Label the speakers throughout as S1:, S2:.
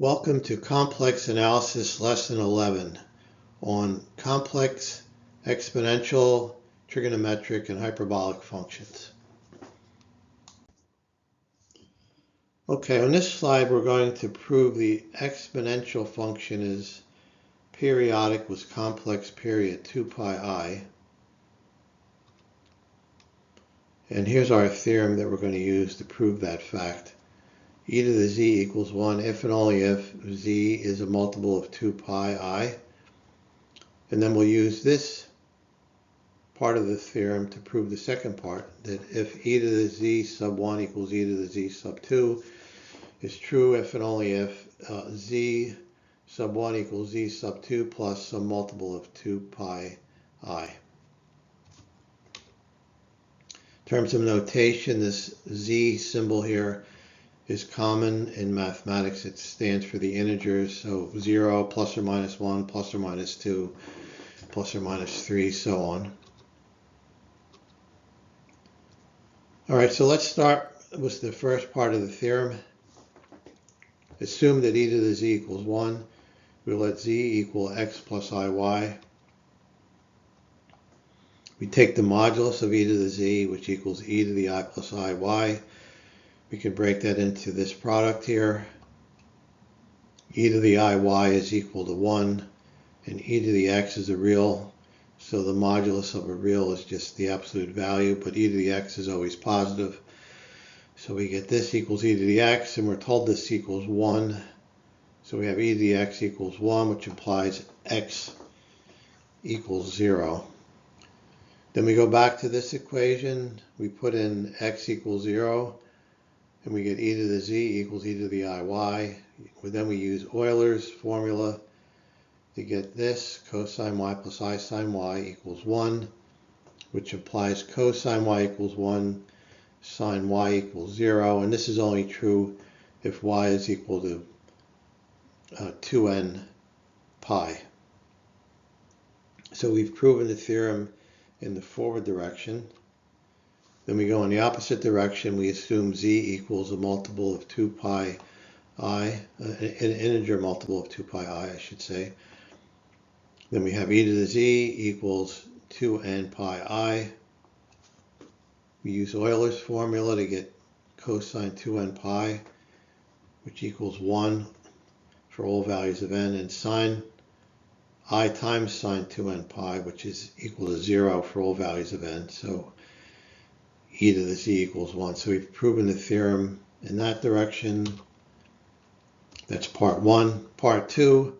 S1: Welcome to Complex Analysis Lesson 11 on complex, exponential, trigonometric, and hyperbolic functions. Okay, on this slide we're going to prove the exponential function is periodic with complex period 2 pi I. And here's our theorem that we're going to use to prove that fact. E to the z equals 1 if and only if z is a multiple of 2 pi I. And then we'll use this part of the theorem to prove the second part, that if e to the z sub 1 equals e to the z sub 2 is true if and only if z sub 1 equals z sub 2 plus some multiple of 2 pi I. In terms of notation, this z symbol here is common in mathematics. It stands for the integers, so 0, plus or minus 1, plus or minus 2, plus or minus 3, so on. All right, so let's start with the first part of the theorem. Assume that e to the z equals 1. We'll let z equal x plus iy. We take the modulus of e to the z, which equals e to the I plus iy. We can break that into this product here. E to the iy is equal to 1, and e to the x is a real, so the modulus of a real is just the absolute value, but e to the x is always positive. So we get this equals e to the x, and we're told this equals 1. So we have e to the x equals 1, which implies x equals 0. Then we go back to this equation. We put in x equals 0. And we get e to the z equals e to the iy. Then we use Euler's formula to get this. Cosine y plus I sine y equals 1, which implies cosine y equals 1, sine y equals 0. And this is only true if y is equal to 2n pi. So we've proven the theorem in the forward direction. Then we go in the opposite direction. We assume z equals a multiple of 2 pi I, an integer multiple of 2 pi I should say. Then we have e to the z equals 2n pi I. We use Euler's formula to get cosine 2n pi, which equals 1 for all values of n, and sine I times sine 2n pi, which is equal to 0 for all values of n. So e to the z equals 1. So we've proven the theorem in that direction. That's part 1. Part 2,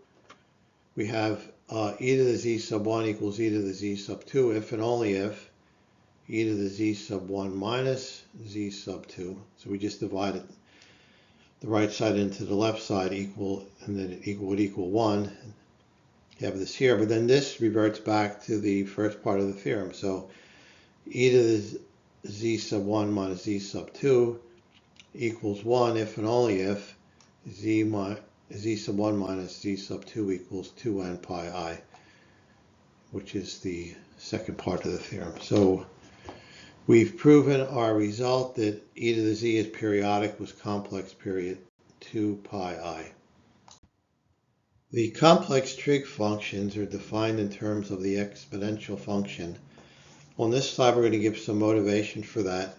S1: we have e to the z sub 1 equals e to the z sub 2 if and only if e to the z sub 1 minus z sub 2. So we just divided the right side into the left side equal, and then it would equal 1. You have this here, but then this reverts back to the first part of the theorem. So e to the z sub 1 minus z sub 2 equals 1 if and only if z sub 1 minus z sub 2 equals 2n pi I, which is the second part of the theorem. So we've proven our result that e to the z is periodic with complex period 2 pi I. The complex trig functions are defined in terms of the exponential function. On this slide, we're going to give some motivation for that.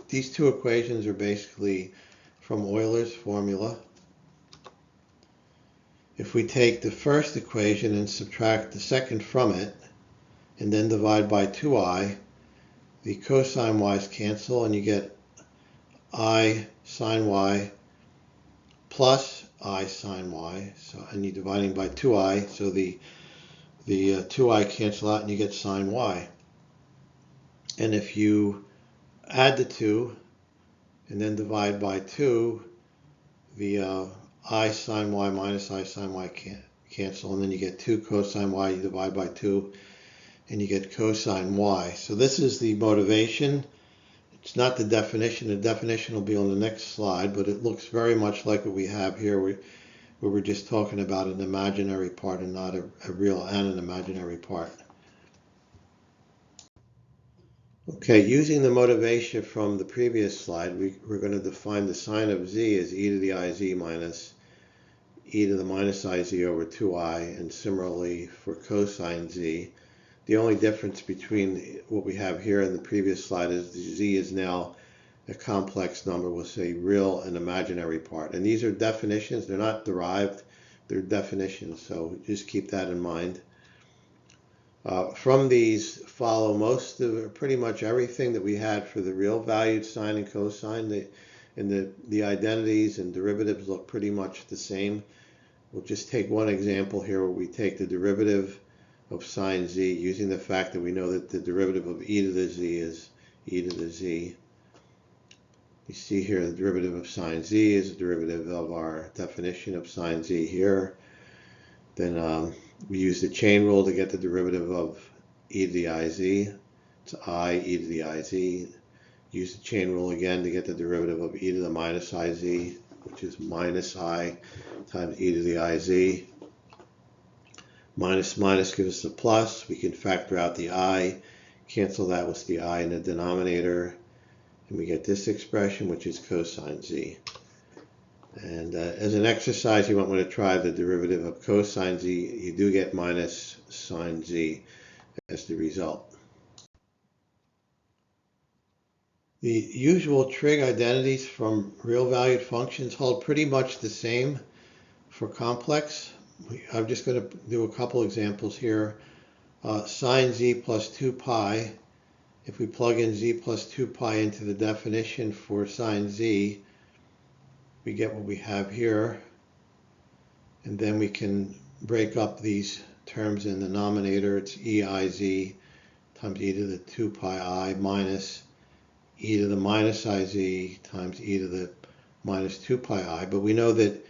S1: These two equations are basically from Euler's formula. If we take the first equation and subtract the second from it, and then divide by 2i, the cosine y's cancel, and you get I sine y plus I sine y. So, and you're dividing by 2i, so the 2i cancel out, and you get sine y. And if you add the 2 and then divide by 2, the I sine y minus I sine y cancel, and then you get 2 cosine y, you divide by 2, and you get cosine y. So this is the motivation. It's not the definition. The definition will be on the next slide, but it looks very much like what we have here, where we're just talking about an imaginary part and not a real and an imaginary part. Okay, using the motivation from the previous slide, we're going to define the sine of z as e to the iz minus e to the minus iz over 2I, and similarly for cosine z. The only difference between what we have here in the previous slide is the z is now a complex number with a real and imaginary part. And these are definitions, they're not derived, they're definitions, so just keep that in mind. From these follow pretty much everything that we had for the real valued sine and cosine. The identities and derivatives look pretty much the same. We'll just take one example here where we take the derivative of sine z using the fact that we know that the derivative of e to the z is e to the z. You see here the derivative of sine z is the derivative of our definition of sine z here. Then we use the chain rule to get the derivative of e to the iz. It's I e to the iz. Use the chain rule again to get the derivative of e to the minus iz, which is minus I times e to the iz. Minus minus gives us a plus. We can factor out the I, cancel that with the I in the denominator, and we get this expression, which is cosine z. And as an exercise, you might want to try the derivative of cosine z. You do get minus sine z as the result. The usual trig identities from real valued functions hold pretty much the same for complex. I'm just going to do a couple examples here. Sine z plus 2 pi, if we plug in z plus 2 pi into the definition for sine z, we get what we have here. And then we can break up these terms in the denominator. It's eiz times e to the 2 pi I minus e to the minus iz times e to the minus 2 pi I. But we know that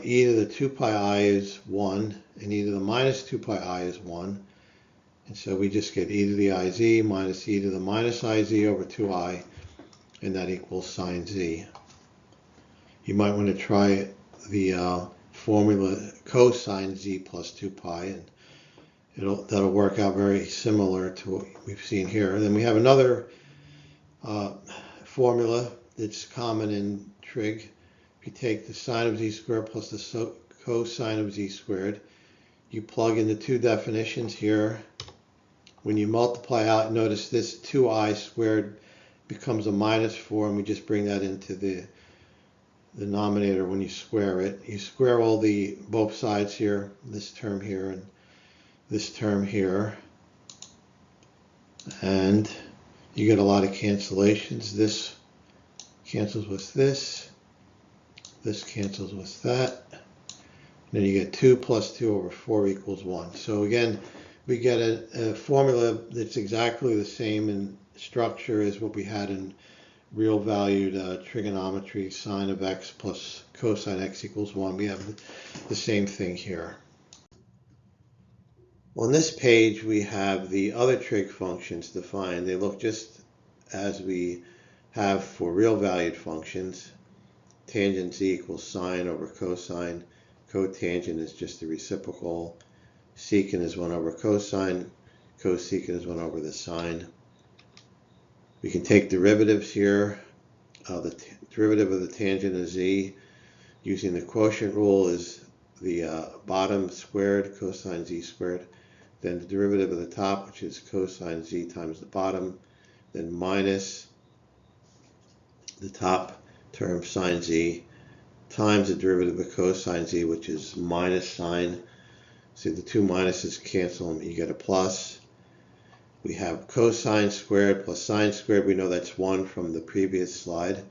S1: e to the 2 pi I is 1, and e to the minus 2 pi I is 1. And so we just get e to the iz minus e to the minus iz over 2I, and that equals sine z. You might want to try the formula cosine z plus 2 pi, and that'll work out very similar to what we've seen here. And then we have another formula that's common in trig. If you take the sine of z squared plus the cosine of z squared, you plug in the two definitions here. When you multiply out, notice this 2i squared becomes a minus 4, and we just bring that into the denominator when you square it. You square both sides here, this term here and this term here, and you get a lot of cancellations. This cancels with this cancels with that, and then you get 2 plus 2 over 4 equals 1. So again, we get a formula that's exactly the same in structure as what we had in real valued trigonometry. Sine of x plus cosine x equals 1. We have the same thing here. On this page, we have the other trig functions defined. They look just as we have for real valued functions. Tangent z equals sine over cosine. Cotangent is just the reciprocal. Secant is 1 over cosine. Cosecant is 1 over the sine. We can take derivatives here. The derivative of the tangent of z using the quotient rule is the bottom squared, cosine z squared. Then the derivative of the top, which is cosine z times the bottom. Then minus the top term sine z times the derivative of cosine z, which is minus sine. See, the two minuses cancel and you get a plus. We have cosine squared plus sine squared. We know that's 1 from the previous slide.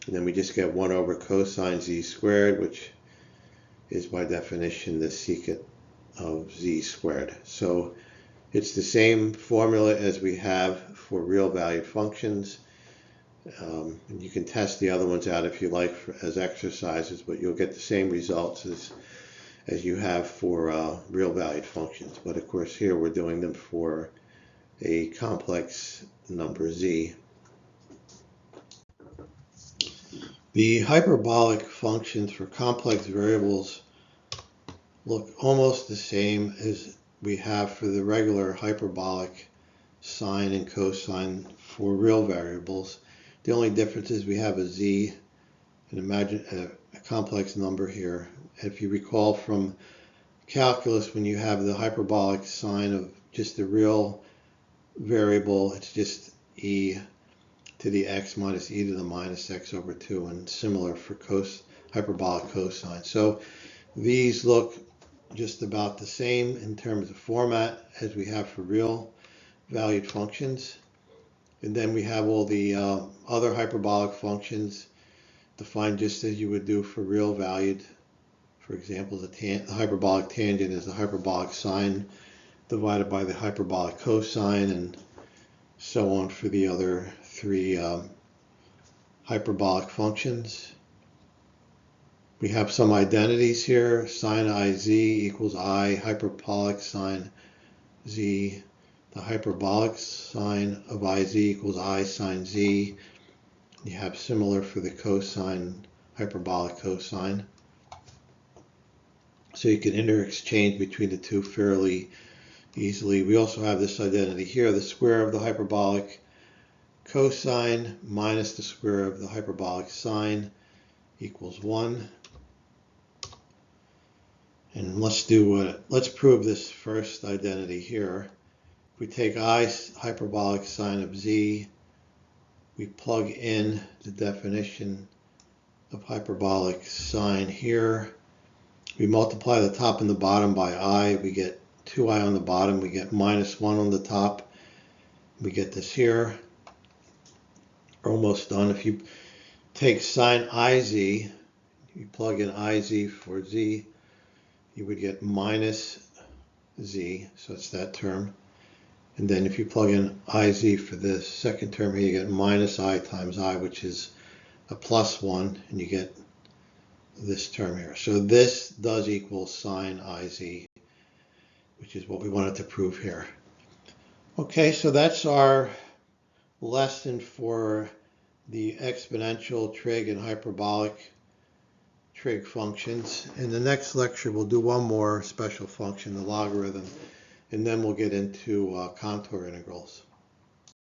S1: And then we just get 1 over cosine z squared, which is by definition the secant of z squared. So it's the same formula as we have for real valued functions. And you can test the other ones out if you like as exercises, but you'll get the same results as you have for real valued functions. But of course here we're doing them for a complex number z. The hyperbolic functions for complex variables look almost the same as we have for the regular hyperbolic sine and cosine for real variables. The only difference is we have a z, a complex number here. If you recall from calculus, when you have the hyperbolic sign of just the real variable, it's just e to the x minus e to the minus x over 2, and similar for hyperbolic cosine. So these look just about the same in terms of format as we have for real valued functions. And then we have all the other hyperbolic functions defined just as you would do for real valued. For example, the hyperbolic tangent is the hyperbolic sine divided by the hyperbolic cosine, and so on for the other three hyperbolic functions. We have some identities here. Sine iz equals I hyperbolic sine z. The hyperbolic sine of iz equals I sine z. You have similar for the cosine, hyperbolic cosine. So you can interchange between the two fairly easily. We also have this identity here, the square of the hyperbolic cosine minus the square of the hyperbolic sine equals 1. And let's prove this first identity here. If we take I hyperbolic sine of z, we plug in the definition of hyperbolic sine here. We multiply the top and the bottom by I, we get 2i on the bottom, we get minus 1 on the top. We get this here. We're almost done. If you take sine iz, you plug in iz for z, you would get minus z, so it's that term. And then if you plug in iz for this second term here, you get minus I times I, which is a plus 1, and you get this term here. So this does equal sine iz, which is what we wanted to prove here. Okay, so that's our lesson for the exponential, trig, and hyperbolic trig functions. In the next lecture, we'll do one more special function, the logarithm, and then we'll get into contour integrals.